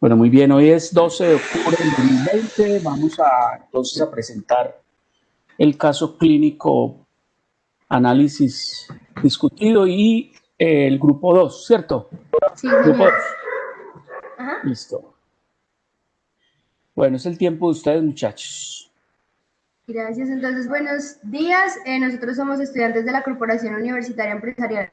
Bueno, muy bien, hoy es 12 de octubre del 2020. Vamos entonces a presentar el caso clínico, análisis discutido y el grupo 2, ¿cierto? Sí, Grupo señor. 2. Ajá. Listo. Bueno, es el tiempo de ustedes, muchachos. Gracias. Entonces, buenos días. Nosotros somos estudiantes de la Corporación Universitaria Empresarial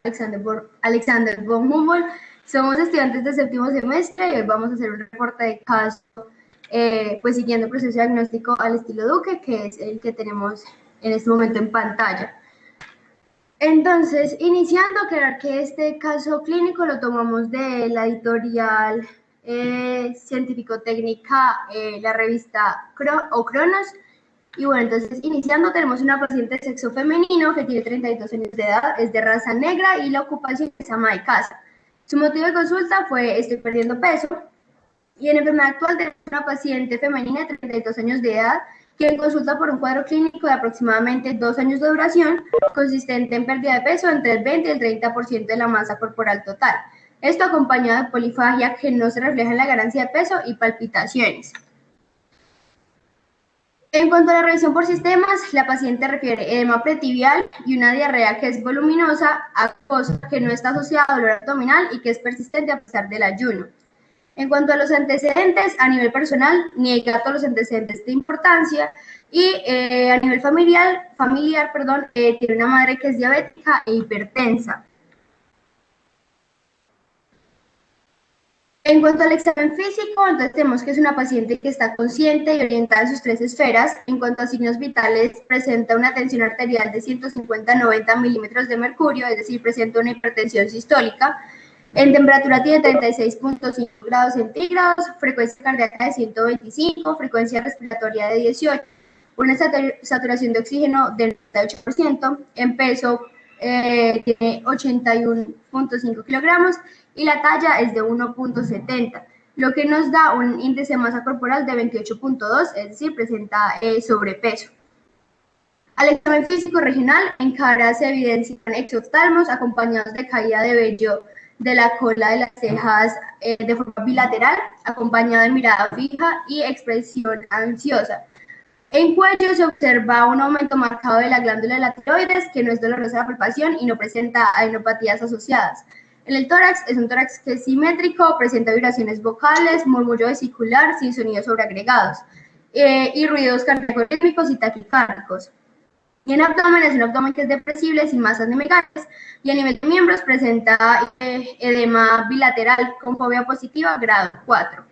Alexander von Humboldt. Somos estudiantes de séptimo semestre y hoy vamos a hacer un reporte de caso, pues siguiendo el proceso diagnóstico al estilo Duque, que es el que tenemos en este momento en pantalla. Entonces, iniciando, aclarar que este caso clínico lo tomamos de la editorial científico-técnica, la revista Cronos. Y bueno, entonces, iniciando, tenemos una paciente de sexo femenino que tiene 32 años de edad, es de raza negra y la ocupación es ama de casa. Su motivo de consulta fue: estoy perdiendo peso. Y en enfermedad actual tenemos una paciente femenina de 32 años de edad que consulta por un cuadro clínico de aproximadamente 2 años de duración, consistente en pérdida de peso entre el 20 y el 30% de la masa corporal total. Esto acompañado de polifagia que no se refleja en la ganancia de peso y palpitaciones. En cuanto a la revisión por sistemas, la paciente refiere edema pretibial y una diarrea que es voluminosa, acuosa, que no está asociada a dolor abdominal y que es persistente a pesar del ayuno. En cuanto a los antecedentes, a nivel personal, niega todos los antecedentes de importancia y a nivel familiar, tiene una madre que es diabética e hipertensa. En cuanto al examen físico, entonces tenemos que es una paciente que está consciente y orientada en sus 3 esferas. En cuanto a signos vitales, presenta una tensión arterial de 150-90 milímetros de mercurio, es decir, presenta una hipertensión sistólica. En temperatura tiene 36.5 grados centígrados, frecuencia cardíaca de 125, frecuencia respiratoria de 18, una saturación de oxígeno del 98%, en peso tiene 81.5 kilogramos y la talla es de 1.70, lo que nos da un índice de masa corporal de 28.2, es decir, presenta sobrepeso. Al examen físico regional, en cara se evidencian exoftalmos acompañados de caída de vello de la cola de las cejas de forma bilateral, acompañado de mirada fija y expresión ansiosa. En cuello se observa un aumento marcado de la glándula de la tiroides, que no es dolorosa la palpación y no presenta adenopatías asociadas. En el tórax es un tórax que es simétrico, presenta vibraciones vocales, murmullo vesicular sin sonidos sobreagregados y ruidos cardíacos y taquicárdicos. Y en abdomen es un abdomen que es depresible, sin masas ni megarias, y a nivel de miembros presenta edema bilateral con fobia positiva grado 4.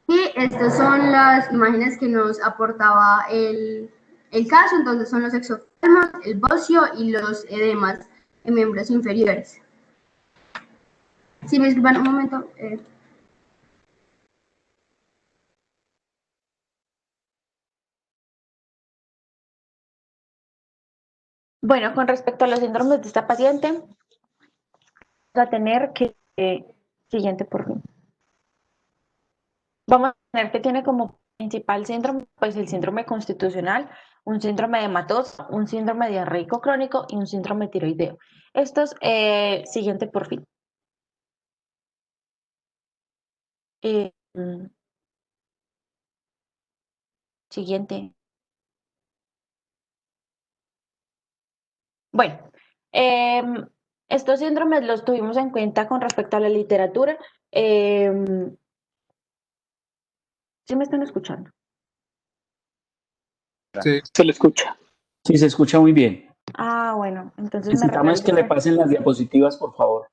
Y estas son las imágenes que nos aportaba el caso. Entonces son los exoftalmos, el bocio y los edemas en miembros inferiores. Si me disculpan un momento. Bueno, con respecto a los síndromes de esta paciente, vamos a tener que, siguiente por fin. Vamos a tener que tiene como principal síndrome, pues el síndrome constitucional, un síndrome de hematosa, un síndrome diarreico crónico y un síndrome tiroideo. Estos, siguiente por fin. Siguiente. Bueno, estos síndromes los tuvimos en cuenta con respecto a la literatura. ¿Sí me están escuchando? Sí, se le escucha. Sí, se escucha muy bien. Ah, bueno, entonces me Necesitamos que le recuerden. pasen las diapositivas, por favor.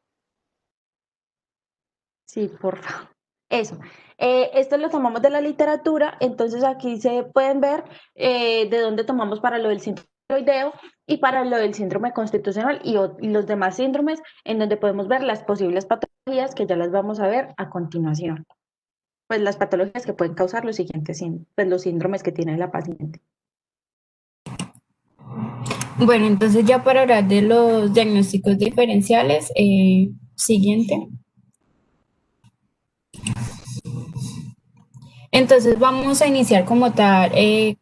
Sí, por favor. Eso. Esto lo tomamos de la literatura, entonces aquí se pueden ver de dónde tomamos para lo del síndrome tiroideo y para lo del síndrome constitucional y los demás síndromes, en donde podemos ver las posibles patologías que ya las vamos a ver a continuación. Pues las patologías que pueden causar los siguientes, pues los síndromes que tiene la paciente. Bueno, entonces ya para hablar de los diagnósticos diferenciales, siguiente. Entonces vamos a iniciar como tal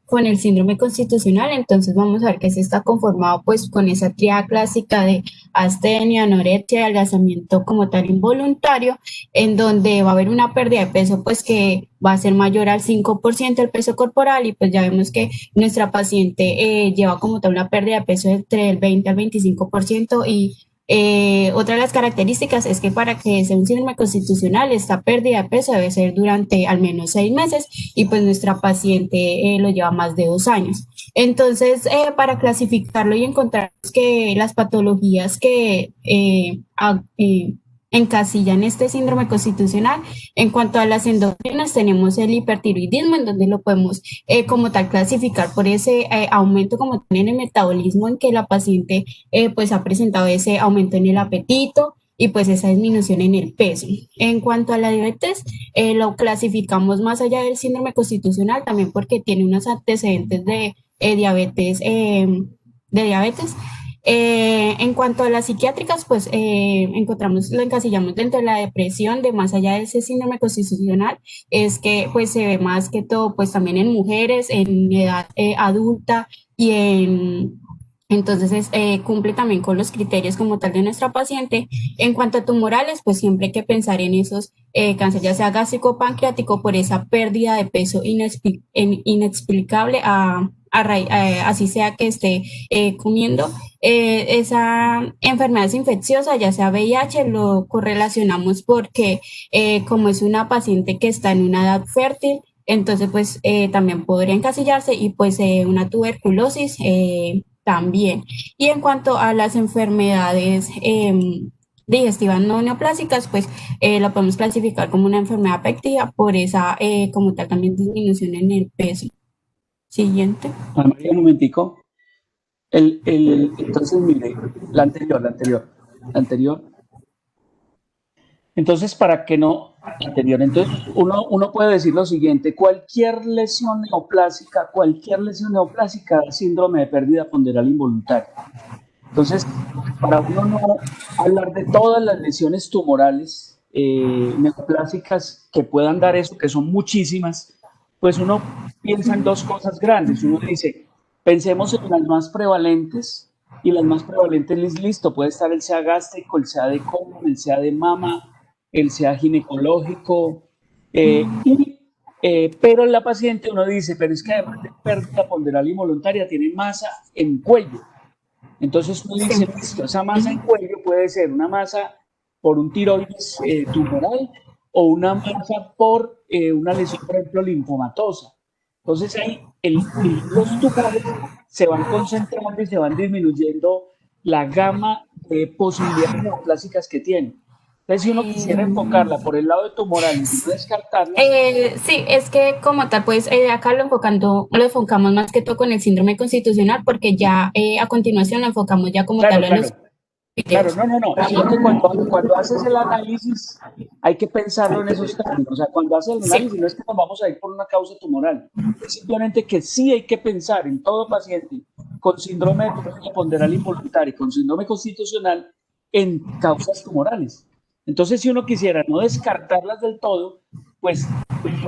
con el síndrome constitucional. Entonces vamos a ver que se está conformado pues con esa tríada clásica de astenia, anorexia, adelgazamiento como tal involuntario, en donde va a haber una pérdida de peso pues que va a ser mayor al 5% del peso corporal y pues ya vemos que nuestra paciente lleva como tal una pérdida de peso entre el 20 al 25% y otra de las características es que para que sea un síndrome constitucional, esta pérdida de peso debe ser durante al menos 6 meses y pues nuestra paciente lo lleva más de 2 años. Entonces, para clasificarlo y encontrar que las patologías que encasillan este síndrome constitucional, en cuanto a las endocrinas, tenemos el hipertiroidismo, en donde lo podemos como tal clasificar por ese aumento como tal en el metabolismo en que la paciente pues ha presentado ese aumento en el apetito y pues esa disminución en el peso. En cuanto a la diabetes, lo clasificamos más allá del síndrome constitucional también porque tiene unos antecedentes de diabetes. En cuanto a las psiquiátricas, pues lo encasillamos dentro de la depresión, de más allá de ese síndrome constitucional, es que pues se ve más que todo pues también en mujeres, en edad adulta y entonces cumple también con los criterios como tal de nuestra paciente. En cuanto a tumorales, pues siempre hay que pensar en esos cáncer, ya sea gástrico o pancreático, por esa pérdida de peso inexplicable así sea que esté comiendo. Esa enfermedad infecciosa, ya sea VIH, lo correlacionamos porque como es una paciente que está en una edad fértil, entonces pues también podría encasillarse y pues una tuberculosis también. Y en cuanto a las enfermedades digestivas no neoplásicas, pues la podemos clasificar como una enfermedad péptica por esa como tal también disminución en el peso. Siguiente. Ana María, un momentico. Entonces, mire, la anterior. Entonces, para que no, entonces uno puede decir lo siguiente: cualquier lesión neoplásica da síndrome de pérdida ponderal involuntaria. Entonces, para uno no hablar de todas las lesiones tumorales neoplásicas que puedan dar eso, que son muchísimas, pues uno piensa en dos cosas grandes. Uno dice, pensemos en las más prevalentes, y las más prevalentes, listo, puede estar el SEA gástrico, el SEA de colon, el SEA de mama, el SEA ginecológico, pero en la paciente uno dice, pero es que además de pérdida ponderal involuntaria tiene masa en cuello. Entonces uno dice, listo, esa masa en cuello puede ser una masa por un tiroides tumoral o una masa por una lesión, por ejemplo, linfomatosa. Entonces ahí los tumores se van concentrando y se van disminuyendo la gama de posibilidades neoplásicas que tienen. Entonces, si uno quisiera enfocarla por el lado de tumoral y no descartarla. Sí, es que como tal, pues acá lo enfocamos más que todo con el síndrome constitucional, porque ya a continuación lo enfocamos ya como tal a los. Claro, no. Sino que cuando haces el análisis hay que pensarlo en esos términos. O sea, cuando haces el análisis no es que nos vamos a ir por una causa tumoral. Es simplemente que sí hay que pensar en todo paciente con síndrome de pérdida ponderal involuntaria y con síndrome constitucional en causas tumorales. Entonces, si uno quisiera no descartarlas del todo, pues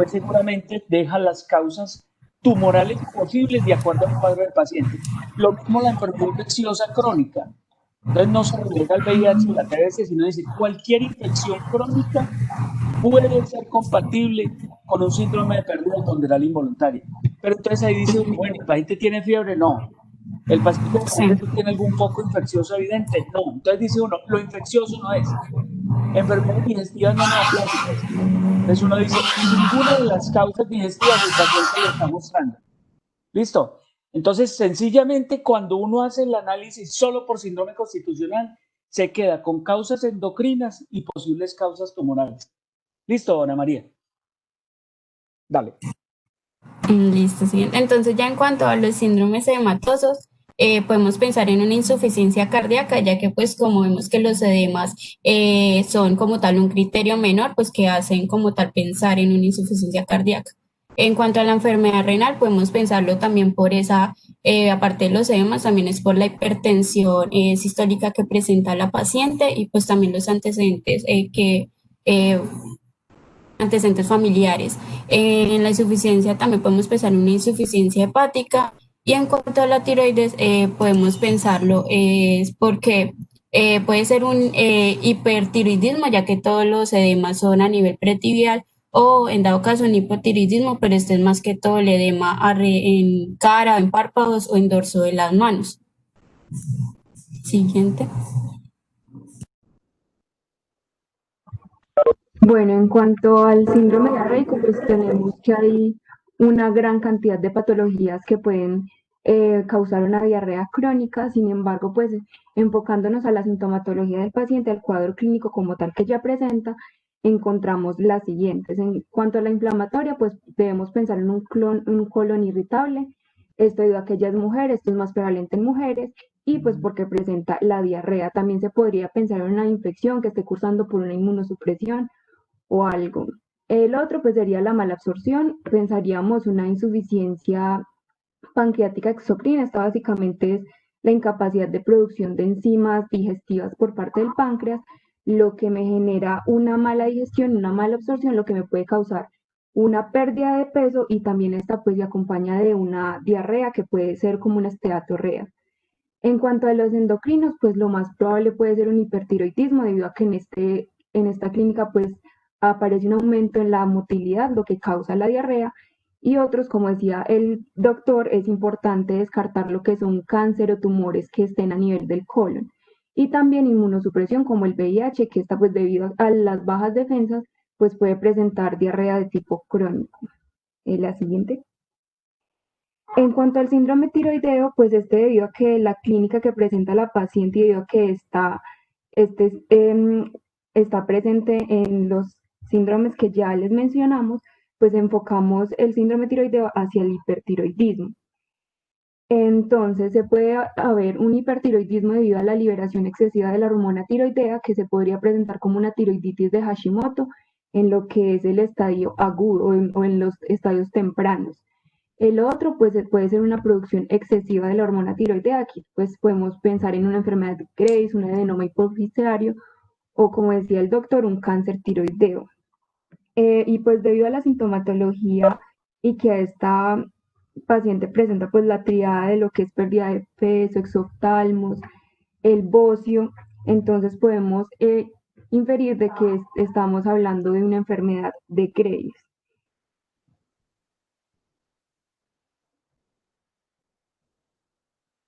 seguramente deja las causas tumorales posibles de acuerdo al cuadro del paciente. Lo mismo la enfermedad infecciosa crónica. Entonces no se relega el VIH y la TBC, sino decir cualquier infección crónica puede ser compatible con un síndrome de pérdida ponderal involuntaria. Pero entonces ahí dice, bueno, ¿el paciente tiene fiebre? No. ¿El paciente tiene algún foco infeccioso evidente? No. Entonces dice uno, lo infeccioso no es. Enfermedades digestivas no neoplásicas. Entonces uno dice, ninguna de las causas digestivas el paciente lo está mostrando. ¿Listo? Entonces, sencillamente, cuando uno hace el análisis solo por síndrome constitucional, se queda con causas endocrinas y posibles causas tumorales. ¿Listo, Ana María? Dale. Listo, sí. Entonces, ya en cuanto a los síndromes edematosos, podemos pensar en una insuficiencia cardíaca, ya que pues como vemos que los edemas son como tal un criterio menor, pues que hacen como tal pensar en una insuficiencia cardíaca. En cuanto a la enfermedad renal, podemos pensarlo también por esa, aparte de los edemas, también es por la hipertensión sistólica que presenta la paciente y pues también los antecedentes antecedentes familiares. En la insuficiencia también podemos pensar en una insuficiencia hepática y en cuanto a la tiroides podemos pensarlo es porque Puede ser un hipertiroidismo, ya que todos los edemas son a nivel pretibial, o en dado caso un hipotiroidismo, pero este es más que todo el edema en cara, en párpados o en dorso de las manos. Siguiente. Bueno, en cuanto al síndrome diarreico, pues tenemos que hay una gran cantidad de patologías que pueden causar una diarrea crónica. Sin embargo, pues enfocándonos a la sintomatología del paciente, al cuadro clínico como tal que ya presenta, encontramos las siguientes. En cuanto a la inflamatoria, pues debemos pensar en un colon irritable. Esto debido a que ella es mujer, esto es más prevalente en mujeres, y pues porque presenta la diarrea. También se podría pensar en una infección que esté cursando por una inmunosupresión o algo. El otro pues sería la malabsorción, pensaríamos una insuficiencia pancreática exocrina. Esta básicamente es la incapacidad de producción de enzimas digestivas por parte del páncreas, lo que me genera una mala digestión, una mala absorción, lo que me puede causar una pérdida de peso, y también esta pues se acompaña de una diarrea que puede ser como una esteatorrea. En cuanto a los endocrinos, pues lo más probable puede ser un hipertiroidismo, debido a que en esta clínica pues aparece un aumento en la motilidad, lo que causa la diarrea. Y otros, como decía el doctor, es importante descartar lo que son cáncer o tumores que estén a nivel del colon. Y también inmunosupresión como el VIH, que está pues debido a las bajas defensas, pues puede presentar diarrea de tipo crónico. La siguiente. En cuanto al síndrome tiroideo, pues debido a que la clínica que presenta la paciente y debido a que este, está presente en los síndromes que ya les mencionamos, pues enfocamos el síndrome tiroideo hacia el hipertiroidismo. Entonces se puede haber un hipertiroidismo debido a la liberación excesiva de la hormona tiroidea, que se podría presentar como una tiroiditis de Hashimoto en lo que es el estadio agudo o en los estadios tempranos. El otro, pues, puede ser una producción excesiva de la hormona tiroidea. Aquí, pues, podemos pensar en una enfermedad de Graves, un adenoma hipofisiario, o, como decía el doctor, un cáncer tiroideo. Y pues, debido a la sintomatología y que a esta paciente presenta, pues, la triada de lo que es pérdida de peso, exoftalmos, el bocio, entonces podemos inferir de que estamos hablando de una enfermedad de Graves.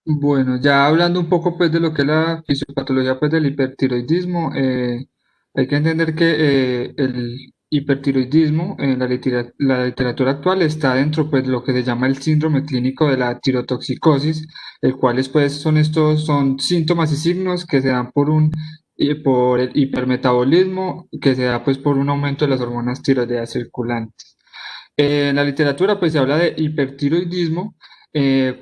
Bueno, ya hablando un poco pues de lo que es la fisiopatología pues del hipertiroidismo, hay que entender que el hipertiroidismo en la literatura actual está dentro pues de lo que se llama el síndrome clínico de la tirotoxicosis, el cual pues son síntomas y signos que se dan por el hipermetabolismo, que se da pues por un aumento de las hormonas tiroideas circulantes. En la literatura pues se habla de hipertiroidismo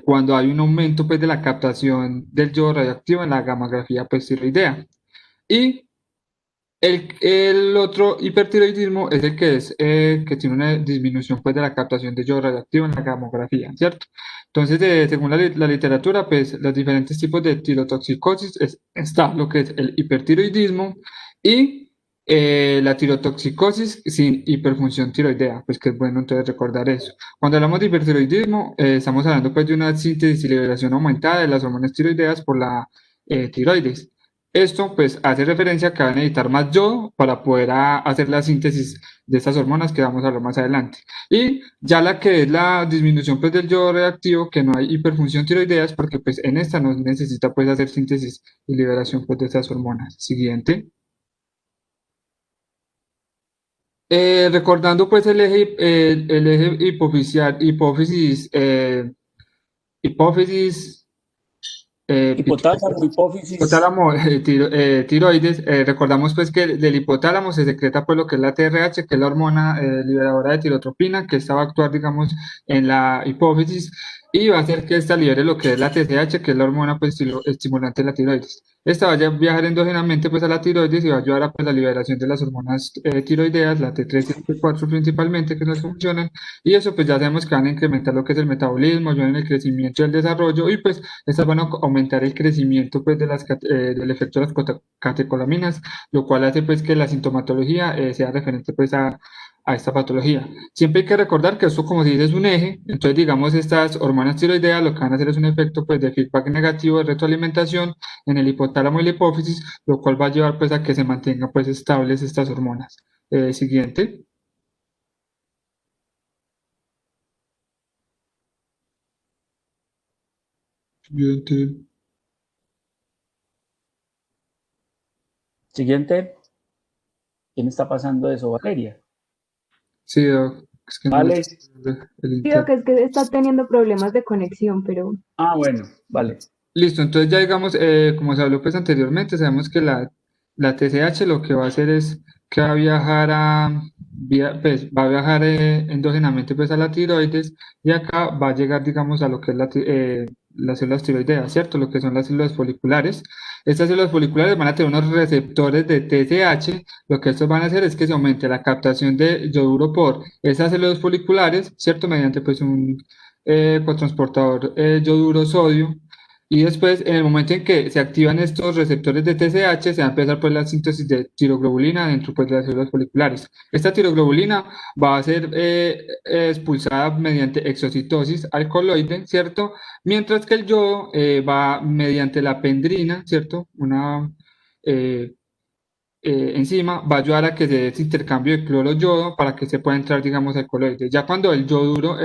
cuando hay un aumento pues de la captación del yodo radioactivo en la gamografía pues tiroidea. Y el otro hipertiroidismo es el que tiene una disminución pues de la captación de yodo radioactivo en la gamografía, ¿cierto? Entonces, según la literatura, pues los diferentes tipos de tirotoxicosis está lo que es el hipertiroidismo y la tirotoxicosis sin hiperfunción tiroidea, pues que es bueno entonces recordar eso. Cuando hablamos de hipertiroidismo, estamos hablando pues de una síntesis y liberación aumentada de las hormonas tiroideas por la tiroides. Esto pues hace referencia a que van a necesitar más yodo para poder hacer la síntesis de estas hormonas que vamos a hablar más adelante. Y ya la que es la disminución pues del yodo reactivo, que no hay hiperfunción tiroidea, es porque pues en esta no necesita pues hacer síntesis y liberación pues de estas hormonas. Siguiente. Recordando pues el eje hipófisis, Hipotálamo, hipófisis. hipotálamo, tiroides, recordamos pues que del hipotálamo se secreta pues lo que es la TRH, que es la hormona liberadora de tirotropina, que esta va a actuar digamos en la hipófisis y va a hacer que esta libere lo que es la TSH, que es la hormona pues estimulante de la tiroides. Esta va a viajar endógenamente pues a la tiroides y va a ayudar a pues, la liberación de las hormonas tiroideas, la T3 y la T4 principalmente, que nos funcionan, y eso pues ya sabemos que van a incrementar lo que es el metabolismo, ayudan en el crecimiento y el desarrollo, y pues estas van a aumentar el crecimiento pues, del efecto de las catecolaminas, lo cual hace pues que la sintomatología sea referente pues a esta patología. Siempre hay que recordar que esto, como se dice, es un eje. Entonces, digamos, estas hormonas tiroideas lo que van a hacer es un efecto pues, de feedback negativo, de retroalimentación en el hipotálamo y la hipófisis, lo cual va a llevar pues, a que se mantengan pues, estables estas hormonas. Siguiente. Siguiente. Siguiente. ¿Quién está pasando eso? Valeria. Sí, Doc, es que no le Vale. estoy viendo el Creo internet. que es que está teniendo problemas de conexión, pero Ah, bueno, vale. Listo, entonces ya digamos, como se habló pues anteriormente, sabemos que la TSH lo que va a hacer es que va a viajar pues, va a viajar endógenamente pues a la tiroides y acá va a llegar digamos a lo que es las células tiroideas, ¿cierto? Lo que son las células foliculares. Estas células foliculares van a tener unos receptores de TSH, lo que estos van a hacer es que se aumente la captación de yoduro por esas células foliculares, ¿cierto? Mediante pues un cotransportador yoduro sodio. Y después, en el momento en que se activan estos receptores de TSH, se va a empezar pues, la síntesis de tiroglobulina dentro pues, de las células foliculares. Esta tiroglobulina va a ser expulsada mediante exocitosis alcaloide, ¿cierto? Mientras que el yodo va mediante la pendrina, ¿cierto? Una eh, enzima va a ayudar a que se dé ese intercambio de cloro-yodo para que se pueda entrar, digamos, al coloide. Ya cuando el yoduro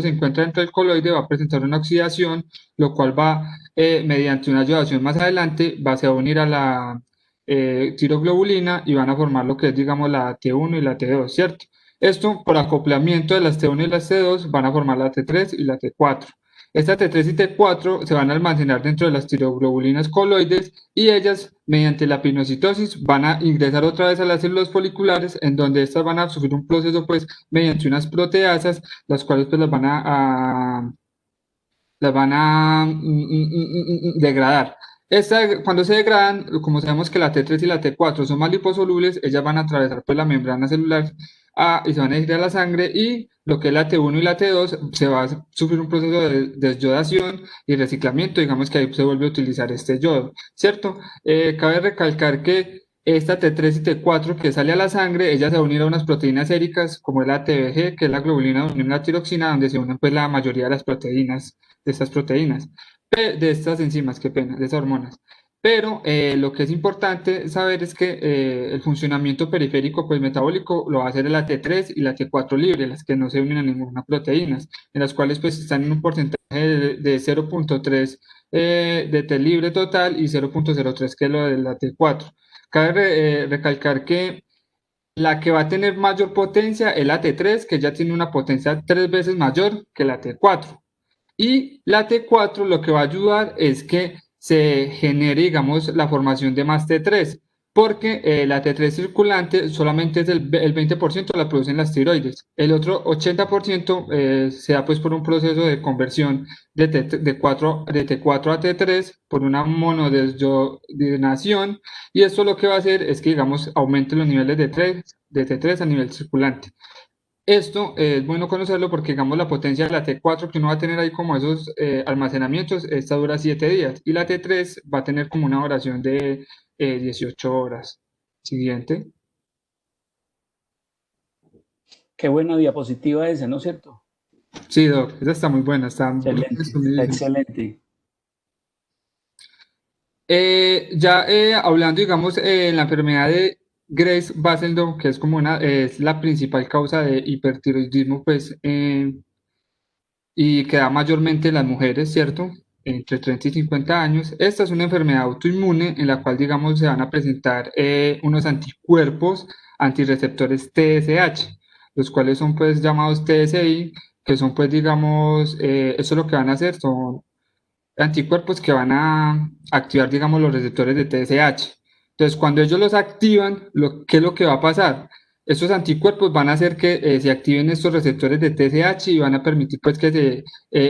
se encuentra dentro del coloide, va a presentar una oxidación, lo cual va, mediante una yodación más adelante, se va a unir a la tiroglobulina y van a formar lo que es, digamos, la T1 y la T2, ¿cierto? Esto, por acoplamiento de las T1 y las T2, van a formar la T3 y la T4. Estas T3 y T4 se van a almacenar dentro de las tiroglobulinas coloides y ellas, mediante la pinocitosis, van a ingresar otra vez a las células foliculares, en donde estas van a sufrir un proceso, pues, mediante unas proteasas, las cuales, pues, las van a degradar. Cuando se degradan, como sabemos que la T3 y la T4 son más liposolubles, ellas van a atravesar pues, la membrana celular y se van a ir a la sangre y lo que es la T1 y la T2 se va a sufrir un proceso de desyodación y reciclamiento, digamos que ahí se vuelve a utilizar este yodo, ¿cierto? Cabe recalcar que esta T3 y T4 que sale a la sangre, ella se va a unir a unas proteínas séricas como es la TBG, que es la globulina de unión a la tiroxina, donde se unen pues la mayoría de las proteínas, de estas proteínas, de estas enzimas, qué pena, de esas hormonas. Pero lo que es importante saber es que el funcionamiento periférico pues, metabólico lo va a hacer la T3 y la T4 libre, las que no se unen a ninguna proteína, en las cuales pues, están en un porcentaje de 0.3 de T libre total y 0.03 que es lo de la T4. Cabe recalcar que la que va a tener mayor potencia es la T3, que ya tiene una potencia 3 veces mayor que la T4. Y la T4 lo que va a ayudar es que se genere, digamos, la formación de más T3, porque la T3 circulante solamente es el 20% la producen las tiroides. El otro 80% se da pues por un proceso de conversión de T4 a T3 por una monodesyodenación y esto lo que va a hacer es que, digamos, aumente los niveles de T3 a nivel circulante. Esto es bueno conocerlo porque, digamos, la potencia de la T4 que uno va a tener ahí como esos almacenamientos, esta dura 7 días y la T3 va a tener como una duración de 18 horas. Siguiente. Qué buena diapositiva esa, ¿no es cierto? Sí, Doc, esa está muy buena, está Excelente, está excelente. Hablando, digamos, en la enfermedad de Grace-Basseldon, que es como es la principal causa de hipertiroidismo, pues, y que da mayormente en las mujeres, ¿cierto? Entre 30 y 50 años. Esta es una enfermedad autoinmune en la cual, digamos, se van a presentar unos anticuerpos antirreceptores TSH, los cuales son, pues, llamados TSI, que son, pues, digamos, eso lo que van a hacer son anticuerpos que van a activar, digamos, los receptores de TSH. Entonces, cuando ellos los activan, ¿qué es lo que va a pasar? Estos anticuerpos van a hacer que se activen estos receptores de TSH y van a permitir pues que se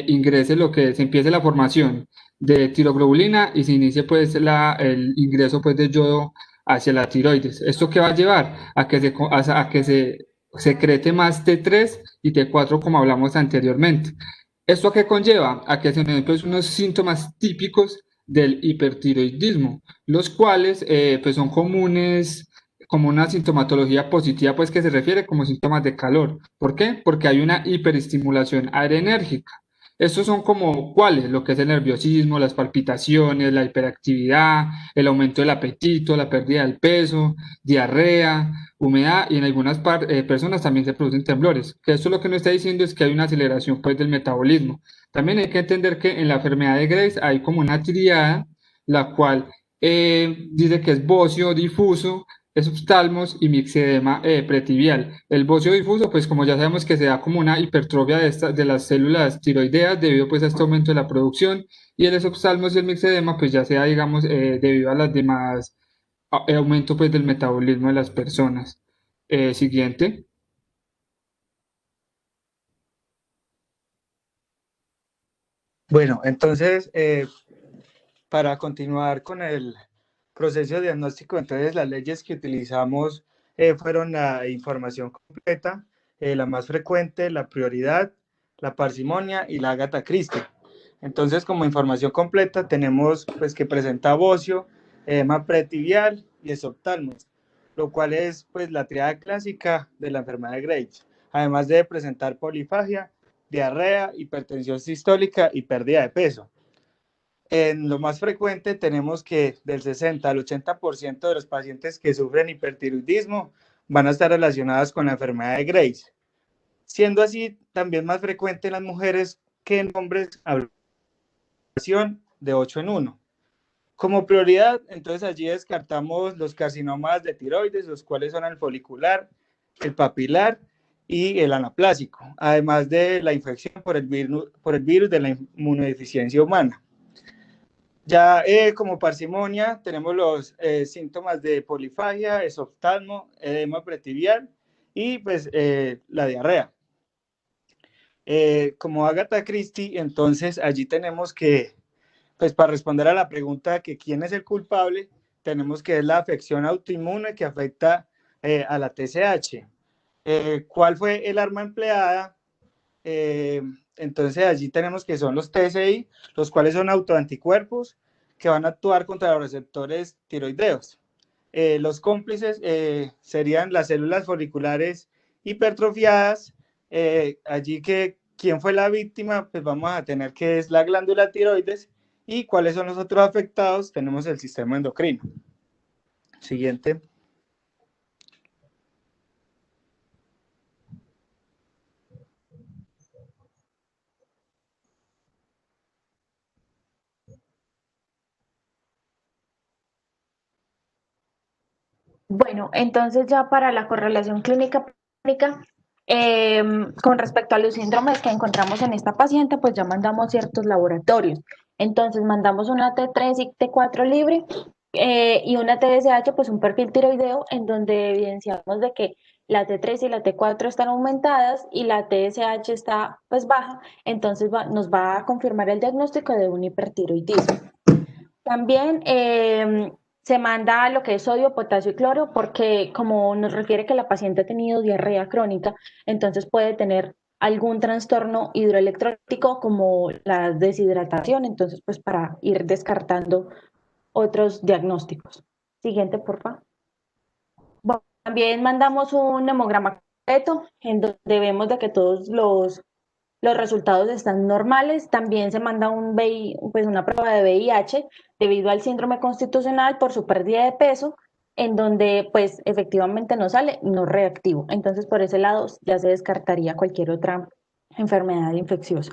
ingrese se empiece la formación de tiroglobulina y se inicie pues el ingreso pues de yodo hacia la tiroides. ¿Esto qué va a llevar? A que se secrete más T3 y T4 como hablamos anteriormente. ¿Esto a qué conlleva? A que se den pues, unos síntomas típicos del hipertiroidismo, los cuales pues, son comunes como una sintomatología positiva, pues que se refiere como síntomas de calor. ¿Por qué? Porque hay una hiperestimulación adrenérgica. Estos son como cuáles, lo que es el nerviosismo, las palpitaciones, la hiperactividad, el aumento del apetito, la pérdida del peso, diarrea, humedad y en algunas personas también se producen temblores. Que esto lo que nos está diciendo es que hay una aceleración pues del metabolismo. También hay que entender que en la enfermedad de Graves hay como una triada, la cual dice que es bocio difuso, es oftalmos y mixedema pretibial. El bocio difuso, pues como ya sabemos que se da como una hipertrofia de las células tiroideas debido pues a este aumento de la producción, y el exoftalmos y el mixedema pues ya sea digamos debido a las demás aumento pues del metabolismo de las personas. Siguiente. Bueno, entonces, para continuar con el proceso de diagnóstico, entonces las leyes que utilizamos fueron la información completa, la más frecuente, la prioridad, la parsimonia y la Agatha Christie. Entonces, como información completa, tenemos pues que presenta bocio, edema pretibial y esoptalmos, lo cual es pues la triada clásica de la enfermedad de Graves, además de presentar polifagia, diarrea, hipertensión sistólica y pérdida de peso. En lo más frecuente tenemos que del 60 al 80% de los pacientes que sufren hipertiroidismo van a estar relacionados con la enfermedad de Graves, siendo así también más frecuente en las mujeres que en hombres, de 8 en 1. Como prioridad, entonces allí descartamos los carcinomas de tiroides, los cuales son el folicular, el papilar y el anaplásico, además de la infección por el virus de la inmunodeficiencia humana. Ya como parsimonia tenemos los síntomas de polifagia, esoftalmo, edema pretibial y pues la diarrea. Como Agatha Christie, entonces allí tenemos que, pues para responder a la pregunta que quién es el culpable, tenemos que es la afección autoinmune que afecta a la TSH. ¿Cuál fue el arma empleada? Entonces allí tenemos que son los TSI, los cuales son autoanticuerpos que van a actuar contra los receptores tiroideos. Los cómplices serían las células foliculares hipertrofiadas. Allí que quién fue la víctima, pues vamos a tener que es la glándula tiroides, y cuáles son los otros afectados, tenemos el sistema endocrino. Siguiente. Bueno, entonces ya para la correlación clínica, con respecto a los síndromes que encontramos en esta paciente, pues ya mandamos ciertos laboratorios. Entonces mandamos una T3 y T4 libre y una TSH, pues un perfil tiroideo en donde evidenciamos de que la T3 y la T4 están aumentadas y la TSH está pues baja, entonces nos va a confirmar el diagnóstico de un hipertiroidismo. También se manda lo que es sodio, potasio y cloro, porque como nos refiere que la paciente ha tenido diarrea crónica, entonces puede tener algún trastorno hidroelectrolítico como la deshidratación, entonces pues para ir descartando otros diagnósticos. Siguiente, por favor. Bueno, también mandamos un hemograma completo en donde vemos de que todos los resultados están normales. También se manda pues una prueba de VIH debido al síndrome constitucional por su pérdida de peso, en donde pues efectivamente no sale, no reactivo. Entonces por ese lado ya se descartaría cualquier otra enfermedad infecciosa.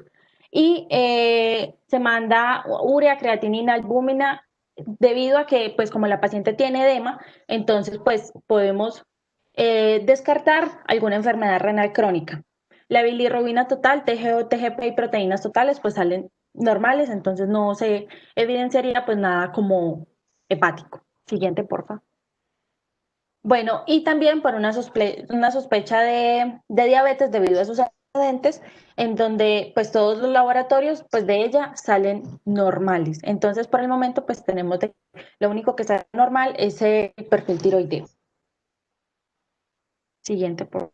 Y se manda urea, creatinina, albúmina, debido a que pues como la paciente tiene edema, entonces pues podemos descartar alguna enfermedad renal crónica. La bilirrubina total, TGO, TGP y proteínas totales pues salen normales, entonces no se evidenciaría pues nada como hepático. Siguiente, porfa. Bueno, y también por una sospecha de diabetes debido a sus antecedentes, en donde pues todos los laboratorios pues de ella salen normales. Entonces por el momento pues tenemos lo único que sale normal es el perfil tiroideo. Siguiente, por favor.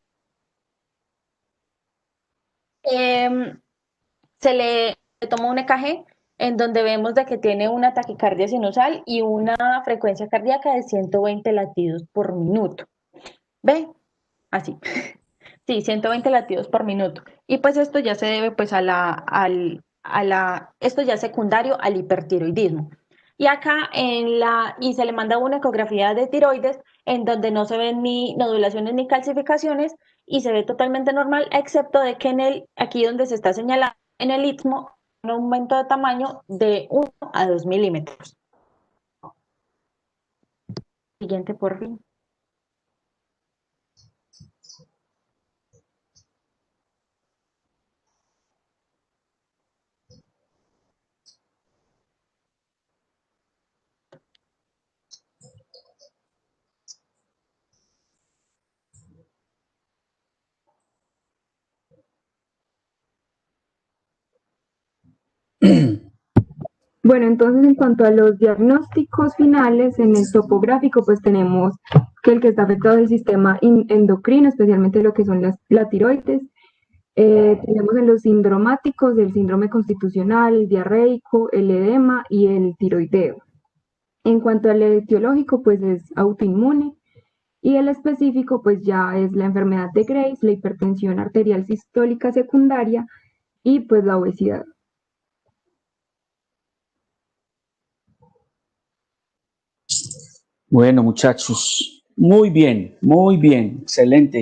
Se le tomó un EKG en donde vemos de que tiene una taquicardia sinusal y una frecuencia cardíaca de 120 latidos por minuto. ¿Ve? Así. Sí, 120 latidos por minuto. Y pues esto ya se debe pues esto ya es secundario al hipertiroidismo. Y acá y se le manda una ecografía de tiroides en donde no se ven ni nodulaciones ni calcificaciones y se ve totalmente normal, excepto de que aquí donde se está señalando en el istmo, un aumento de tamaño de 1 a 2 milímetros. Siguiente, por fin. Bueno, entonces en cuanto a los diagnósticos finales, en el topográfico, pues tenemos que el que está afectado es el sistema endocrino, especialmente lo que son la tiroides. Tenemos en los sindromáticos el síndrome constitucional, el diarreico, el edema y el tiroideo. En cuanto al etiológico, pues es autoinmune. Y el específico, pues ya es la enfermedad de Graves, la hipertensión arterial sistólica secundaria y pues la obesidad. Bueno, muchachos, muy bien, excelente.